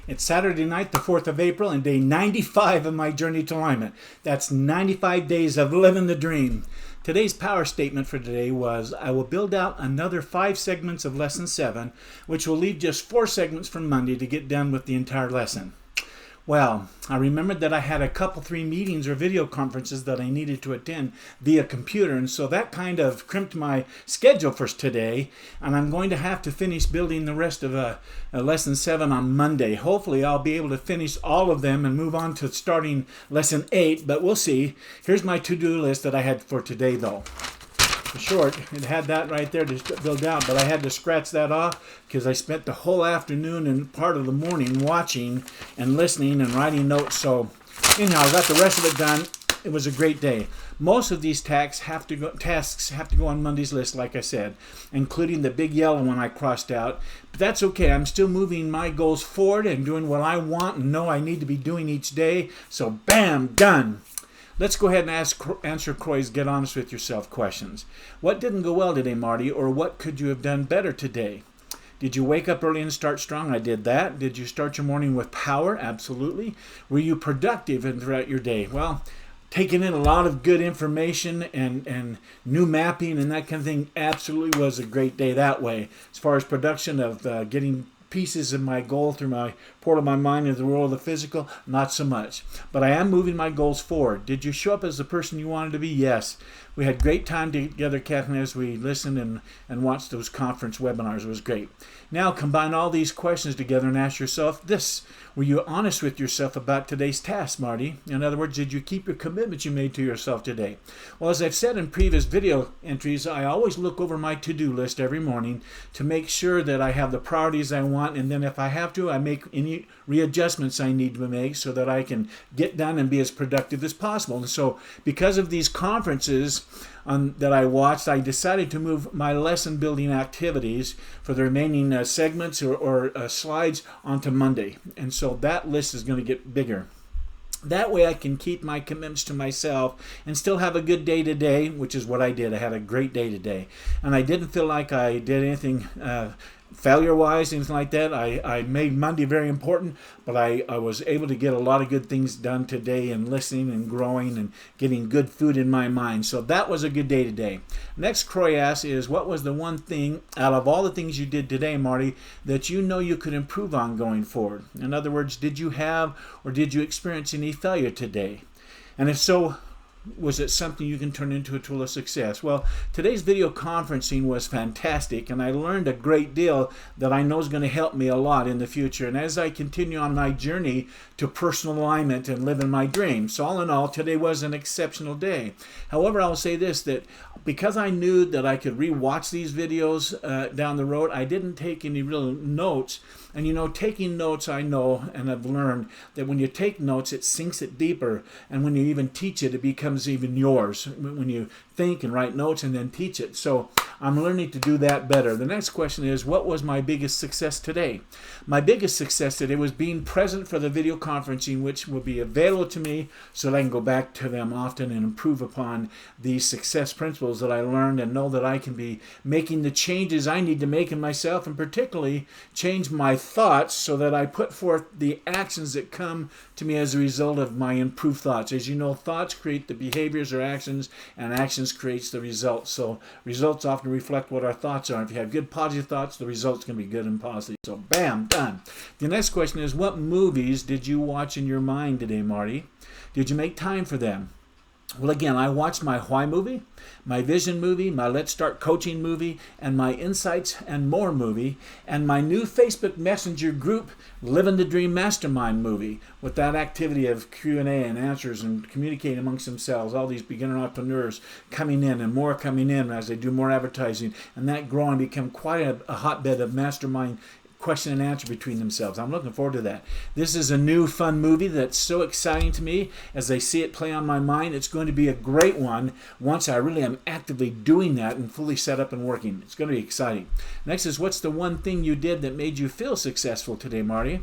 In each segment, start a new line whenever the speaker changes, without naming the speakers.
It's Saturday night, the 4th of April, and day 95 of my journey to alignment. That's 95 days of living the dream. Today's power statement for today was, I will build out another 5 segments of Lesson 7, which will leave just 4 segments from Monday to get done with the entire lesson. Well, I remembered that I had a couple 3 meetings or video conferences that I needed to attend via computer, and so that kind of crimped my schedule for today, and I'm going to have to finish building the rest of Lesson 7 on Monday. Hopefully I'll be able to finish all of them and move on to starting Lesson 8, but we'll see. Here's my to-do list that I had for today, though. For short, it had that right there to build out, but I had to scratch that off because I spent the whole afternoon and part of the morning watching and listening and writing notes. So anyhow, I got the rest of it done. It was a great day. Most of these tasks have to go on Monday's list, like I said, including the big yellow one I crossed out. But that's okay. I'm still moving my goals forward and doing what I want and know I need to be doing each day. So bam, done. Let's go ahead and answer Croy's Get Honest With Yourself questions. What didn't go well today, Marty, or what could you have done better today? Did you wake up early and start strong? I did that. Did you start your morning with power? Absolutely. Were you productive throughout your day? Well, taking in a lot of good information and new mapping and that kind of thing absolutely was a great day that way. As far as production of getting pieces of my goal through my portal of my mind into the world of the physical, not so much. But I am moving my goals forward. Did you show up as the person you wanted to be? Yes. We had great time together, Kathleen, as we listened and watched those conference webinars. It was great. Now combine all these questions together and ask yourself this. Were you honest with yourself about today's task, Marty? In other words, did you keep your commitments you made to yourself today? Well, as I've said in previous video entries, I always look over my to-do list every morning to make sure that I have the priorities I want, and then if I have to, I make any readjustments I need to make so that I can get done and be as productive as possible. And so because of these conferences that I watched, I decided to move my lesson building activities for the remaining segments or slides onto Monday. And so that list is going to get bigger. That way I can keep my commitments to myself and still have a good day today, which is what I did. I had a great day today. And I didn't feel like I did anything failure-wise, anything like that. I made Monday very important, but I was able to get a lot of good things done today and listening and growing and getting good food in my mind. So that was a good day today. Next, Croy asks is, what was the one thing out of all the things you did today, Marty, that you know you could improve on going forward? In other words, did you have or did you experience any failure today? And if so, was it something you can turn into a tool of success? Well, today's video conferencing was fantastic, and I learned a great deal that I know is going to help me a lot in the future. And as I continue on my journey to personal alignment and living my dreams, so all in all, today was an exceptional day. However, I'll say this, that because I knew that I could re-watch these videos down the road, I didn't take any real notes. And you know, taking notes, I know and I've learned that when you take notes, it sinks it deeper. And when you even teach it, it becomes even yours. When you think and write notes and then teach it. So I'm learning to do that better. The next question is, what was my biggest success today? My biggest success today was being present for the video conferencing, which will be available to me so that I can go back to them often and improve upon these success principles that I learned and know that I can be making the changes I need to make in myself, and particularly change my thoughts so that I put forth the actions that come to me as a result of my improved thoughts. As you know, thoughts create the behaviors or actions, and actions creates the results. So results often reflect what our thoughts are. If you have good positive thoughts, the results can be good and positive. So bam, done. The next question is, what movies did you watch in your mind today, Marty? Did you make time for them? Well, again, I watched my Why movie, my Vision movie, my Let's Start Coaching movie, and my Insights and More movie, and my new Facebook Messenger group, Living the Dream Mastermind movie, with that activity of Q&A and answers and communicating amongst themselves, all these beginner entrepreneurs coming in and more coming in as they do more advertising, and that grow and become quite a hotbed of mastermind question and answer between themselves. I'm looking forward to that. This is a new fun movie that's so exciting to me as I see it play on my mind. It's going to be a great one once I really am actively doing that and fully set up and working. It's going to be exciting. Next is, what's the one thing you did that made you feel successful today, Marty?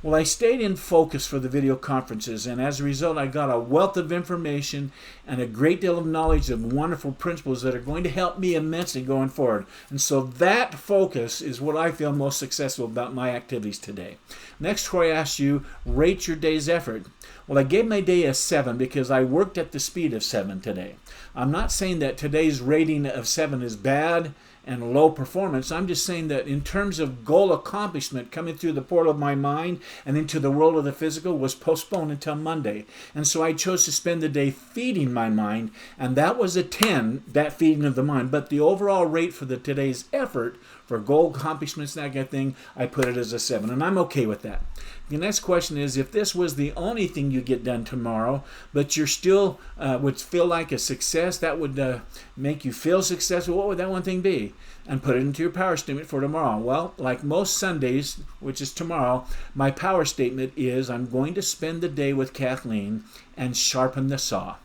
Well, I stayed in focus for the video conferences, and as a result, I got a wealth of information and a great deal of knowledge of wonderful principles that are going to help me immensely going forward. And so that focus is what I feel most successful successful about my activities today. Next, Troy asks you, rate your day's effort. Well, I gave my day a 7 because I worked at the speed of 7 today. I'm not saying that today's rating of 7 is bad and low performance. I'm just saying that in terms of goal accomplishment, coming through the portal of my mind and into the world of the physical was postponed until Monday. And so I chose to spend the day feeding my mind, and that was a 10, that feeding of the mind. But the overall rate for today's effort for goal accomplishments, that kind of thing, I put it as a 7, and I'm okay with that. The next question is, if this was the only thing you get done tomorrow, but you're still would feel like a success, that would make you feel successful, what would that one thing be? And put it into your power statement for tomorrow. Well, like most Sundays, which is tomorrow, my power statement is I'm going to spend the day with Kathleen and sharpen the saw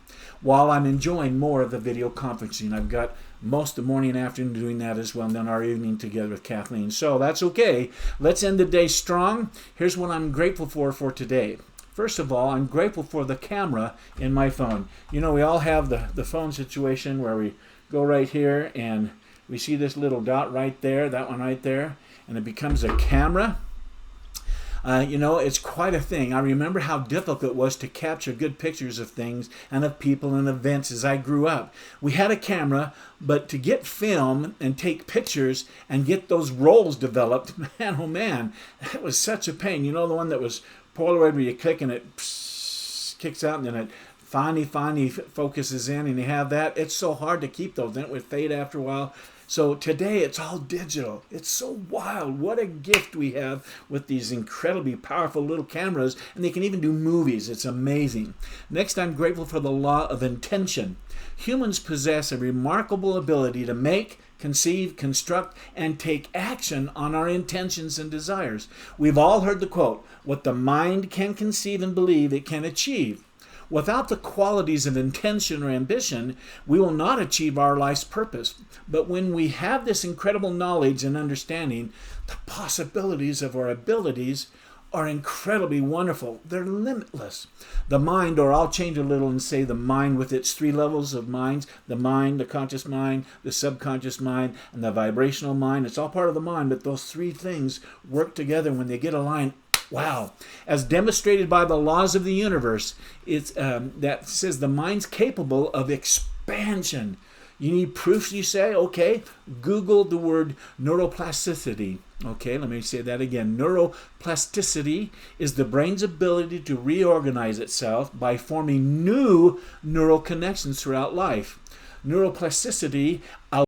while I'm enjoying more of the video conferencing. I've got most of the morning and afternoon doing that as well, and then our evening together with Kathleen. So that's okay. Let's end the day strong. Here's what I'm grateful for today. First of all, I'm grateful for the camera in my phone. You know, we all have the phone situation where we go right here and we see this little dot right there, that one right there, and it becomes a camera. You know, it's quite a thing. I remember how difficult it was to capture good pictures of things and of people and events as I grew up. We had a camera, but to get film and take pictures and get those rolls developed, man, oh man, it was such a pain. You know, the one that was Polaroid where you click and it kicks out and then it finally focuses in and you have that. It's so hard to keep those. Then it would fade after a while. So today it's all digital. It's so wild. What a gift we have with these incredibly powerful little cameras, and they can even do movies. It's amazing. Next, I'm grateful for the law of intention. Humans possess a remarkable ability to make, conceive, construct, and take action on our intentions and desires. We've all heard the quote, what the mind can conceive and believe it can achieve. Without the qualities of intention or ambition, we will not achieve our life's purpose. But when we have this incredible knowledge and understanding, the possibilities of our abilities are incredibly wonderful. They're limitless. The mind, or I'll change a little and say the mind with its 3 levels of minds, the mind, the conscious mind, the subconscious mind, and the vibrational mind. It's all part of the mind, but those 3 things work together when they get aligned. Wow. As demonstrated by the laws of the universe, it's that says the mind's capable of expansion. You need proofs, you say? Okay. Google the word neuroplasticity. Okay, let me say that again. Neuroplasticity is the brain's ability to reorganize itself by forming new neural connections throughout life. Neuroplasticity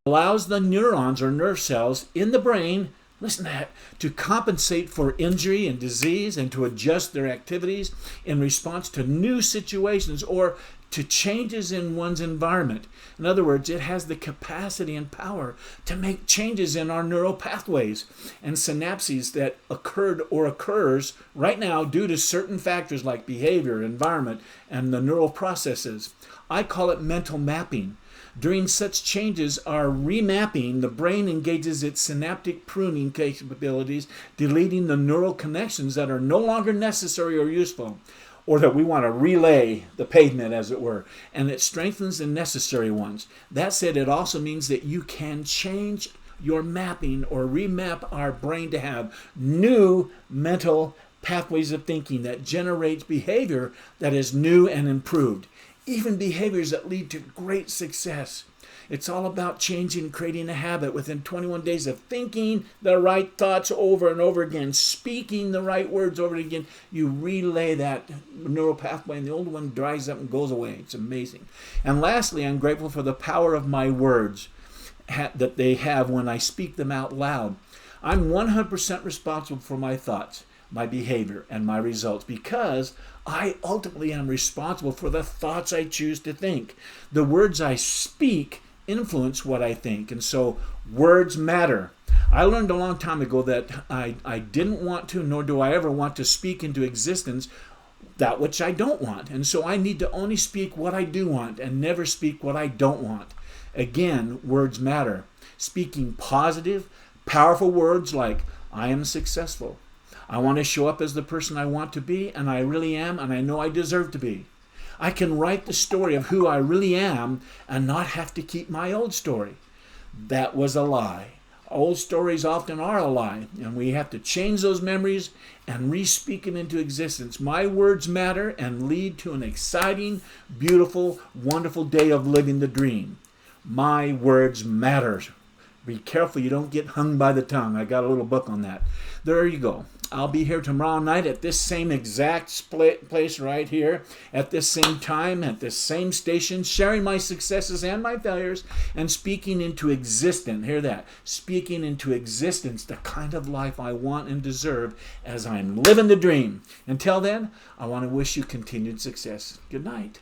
allows the neurons or nerve cells in the brain, listen to that, to compensate for injury and disease and to adjust their activities in response to new situations or to changes in one's environment. In other words, it has the capacity and power to make changes in our neural pathways and synapses that occurred or occurs right now due to certain factors like behavior, environment, and the neural processes. I call it mental mapping. During such changes, our remapping, the brain engages its synaptic pruning capabilities, deleting the neural connections that are no longer necessary or useful, or that we want to relay the pavement, as it were, and it strengthens the necessary ones. That said, it also means that you can change your mapping or remap our brain to have new mental pathways of thinking that generates behavior that is new and improved. Even behaviors that lead to great success. It's all about changing, creating a habit within 21 days of thinking the right thoughts over and over again, speaking the right words over and again. You relay that neural pathway and the old one dries up and goes away. It's amazing. And lastly, I'm grateful for the power of my words that they have when I speak them out loud. I'm 100% responsible for my thoughts, my behavior, and my results because I ultimately am responsible for the thoughts I choose to think. The words I speak influence what I think, and so words matter. I learned a long time ago that I didn't want to, nor do I ever want to speak into existence that which I don't want, and so I need to only speak what I do want and never speak what I don't want. Again, words matter. Speaking positive, powerful words like, I am successful. I want to show up as the person I want to be, and I really am, and I know I deserve to be. I can write the story of who I really am and not have to keep my old story. That was a lie. Old stories often are a lie, and we have to change those memories and re-speak them into existence. My words matter and lead to an exciting, beautiful, wonderful day of living the dream. My words matter. Be careful you don't get hung by the tongue. I got a little book on that. There you go. I'll be here tomorrow night at this same exact place right here, at this same time, at this same station, sharing my successes and my failures and speaking into existence. Hear that? Speaking into existence the kind of life I want and deserve as I'm living the dream. Until then, I want to wish you continued success. Good night.